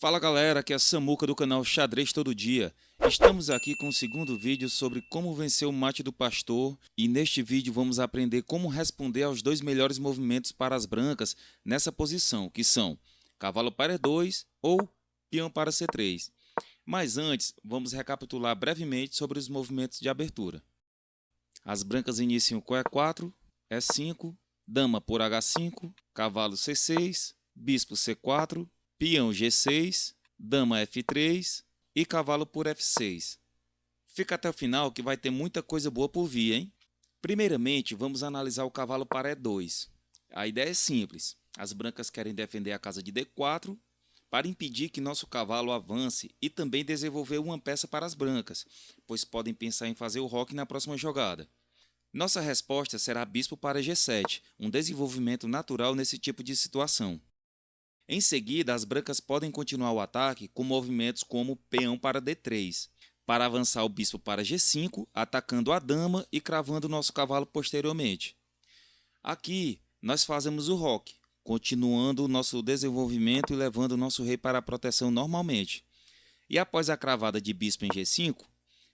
Fala galera, aqui é a Samuca do canal Xadrez Todo Dia. Estamos aqui com o segundo vídeo sobre como vencer o mate do pastor e neste vídeo vamos aprender como responder aos dois melhores movimentos para as brancas nessa posição, que são cavalo para E2 ou peão para C3. Mas antes, vamos recapitular brevemente sobre os movimentos de abertura. As brancas iniciam com E4, E5, dama por H5, cavalo C6, bispo C4, peão G6, dama F3 e cavalo por F6. Fica até o final que vai ter muita coisa boa por vir, hein? Primeiramente, vamos analisar o cavalo para E2. A ideia é simples. As brancas querem defender a casa de D4 para impedir que nosso cavalo avance e também desenvolver uma peça para as brancas, pois podem pensar em fazer o roque na próxima jogada. Nossa resposta será bispo para G7, um desenvolvimento natural nesse tipo de situação. Em seguida, as brancas podem continuar o ataque com movimentos como peão para D3, para avançar o bispo para G5, atacando a dama e cravando nosso cavalo posteriormente. Aqui, nós fazemos o roque, continuando o nosso desenvolvimento e levando o nosso rei para a proteção normalmente. E após a cravada de bispo em G5,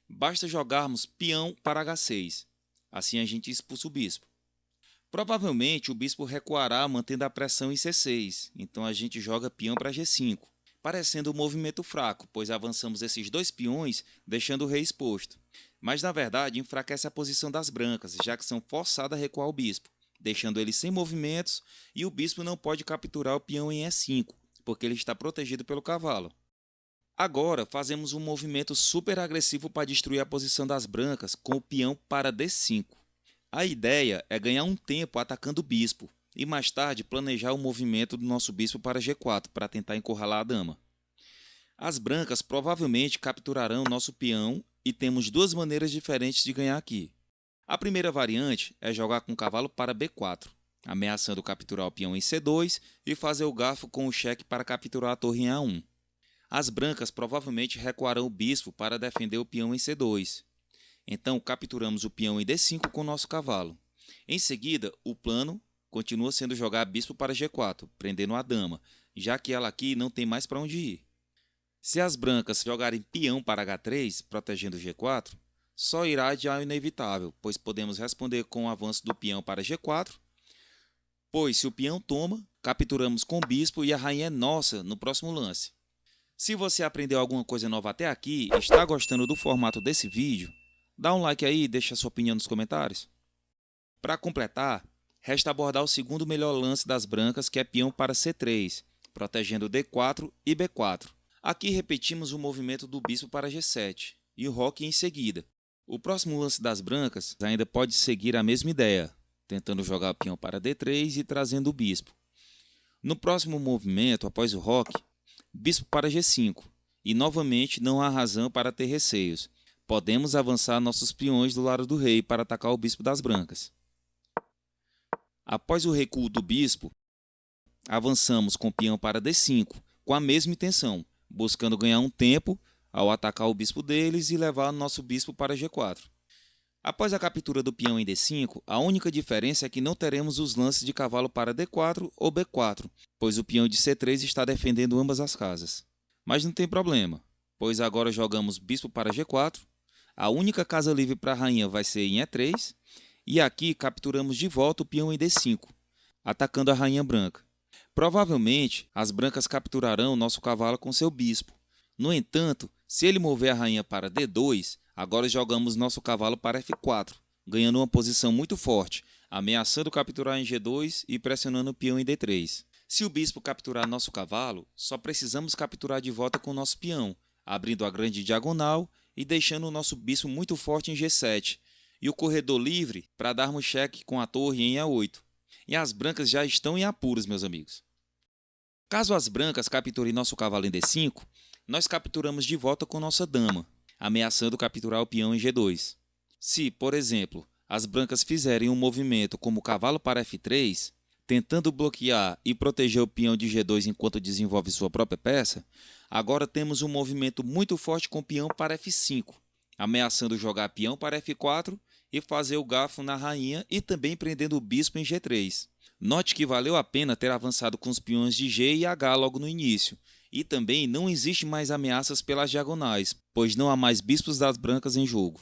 basta jogarmos peão para H6. Assim a gente expulsa o bispo. Provavelmente o bispo recuará mantendo a pressão em C6, então a gente joga peão para G5, parecendo um movimento fraco, pois avançamos esses dois peões deixando o rei exposto. Mas na verdade enfraquece a posição das brancas, já que são forçadas a recuar o bispo, deixando ele sem movimentos e o bispo não pode capturar o peão em E5, porque ele está protegido pelo cavalo. Agora fazemos um movimento super agressivo para destruir a posição das brancas com o peão para D5. A ideia é ganhar um tempo atacando o bispo e mais tarde planejar o movimento do nosso bispo para G4 para tentar encurralar a dama. As brancas provavelmente capturarão nosso peão e temos duas maneiras diferentes de ganhar aqui. A primeira variante é jogar com o cavalo para B4, ameaçando capturar o peão em C2 e fazer o garfo com o cheque para capturar a torre em A1. As brancas provavelmente recuarão o bispo para defender o peão em C2. Então, capturamos o peão em D5 com o nosso cavalo. Em seguida, o plano continua sendo jogar bispo para G4, prendendo a dama, já que ela aqui não tem mais para onde ir. Se as brancas jogarem peão para H3, protegendo G4, só irá adiar o inevitável, pois podemos responder com o avanço do peão para G4, pois se o peão toma, capturamos com o bispo e a rainha é nossa no próximo lance. Se você aprendeu alguma coisa nova até aqui e está gostando do formato desse vídeo, dá um like aí e deixa sua opinião nos comentários. Para completar, resta abordar o segundo melhor lance das brancas, que é peão para C3, protegendo D4 e B4. Aqui repetimos o movimento do bispo para G7 e o roque em seguida. O próximo lance das brancas ainda pode seguir a mesma ideia, tentando jogar o peão para D3 e trazendo o bispo. No próximo movimento, após o roque, bispo para G5, e novamente não há razão para ter receios. Podemos avançar nossos peões do lado do rei para atacar o bispo das brancas. Após o recuo do bispo, avançamos com o peão para D5, com a mesma intenção, buscando ganhar um tempo ao atacar o bispo deles e levar nosso bispo para G4. Após a captura do peão em D5, a única diferença é que não teremos os lances de cavalo para D4 ou B4, pois o peão de C3 está defendendo ambas as casas. Mas não tem problema, pois agora jogamos bispo para G4, a única casa livre para a rainha vai ser em E3, e aqui capturamos de volta o peão em D5, atacando a rainha branca. Provavelmente, as brancas capturarão nosso cavalo com seu bispo. No entanto, se ele mover a rainha para D2, agora jogamos nosso cavalo para F4, ganhando uma posição muito forte, ameaçando capturar em G2 e pressionando o peão em D3. Se o bispo capturar nosso cavalo, só precisamos capturar de volta com nosso peão, abrindo a grande diagonal e deixando o nosso bispo muito forte em G7, e o corredor livre para darmos cheque com a torre em A8. E as brancas já estão em apuros, meus amigos. Caso as brancas capturem nosso cavalo em D5, nós capturamos de volta com nossa dama, ameaçando capturar o peão em G2. Se, por exemplo, as brancas fizerem um movimento como cavalo para F3, tentando bloquear e proteger o peão de G2 enquanto desenvolve sua própria peça, agora temos um movimento muito forte com o peão para F5, ameaçando jogar peão para F4 e fazer o garfo na rainha e também prendendo o bispo em G3. Note que valeu a pena ter avançado com os peões de G e H logo no início, E também não existe mais ameaças pelas diagonais, pois não há mais bispos das brancas em jogo.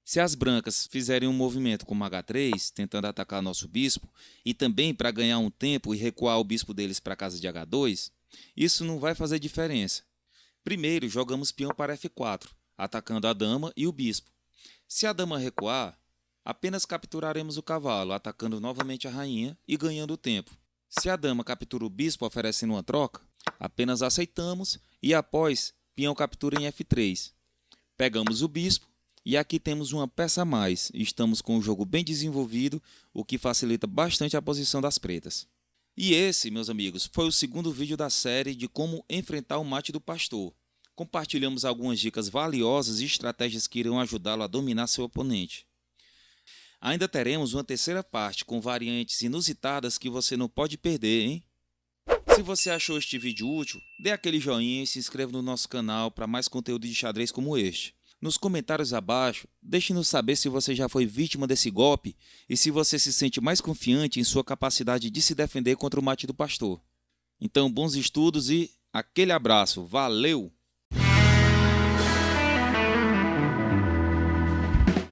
Se as brancas fizerem um movimento como H3, tentando atacar nosso bispo, e também para ganhar um tempo e recuar o bispo deles para a casa de H2, isso não vai fazer diferença. Primeiro, jogamos peão para F4, atacando a dama e o bispo. Se a dama recuar, apenas capturaremos o cavalo, atacando novamente a rainha e ganhando tempo. Se a dama captura o bispo oferecendo uma troca, apenas aceitamos e após, peão captura em F3. Pegamos o bispo e aqui temos uma peça a mais. Estamos com o jogo bem desenvolvido, o que facilita bastante a posição das pretas. E esse, meus amigos, foi o segundo vídeo da série de como enfrentar o mate do pastor. Compartilhamos algumas dicas valiosas e estratégias que irão ajudá-lo a dominar seu oponente. Ainda teremos uma terceira parte com variantes inusitadas que você não pode perder, hein? Se você achou este vídeo útil, dê aquele joinha e se inscreva no nosso canal para mais conteúdo de xadrez como este. Nos comentários abaixo, deixe-nos saber se você já foi vítima desse golpe e se você se sente mais confiante em sua capacidade de se defender contra o mate do pastor. Então, bons estudos e aquele abraço, valeu!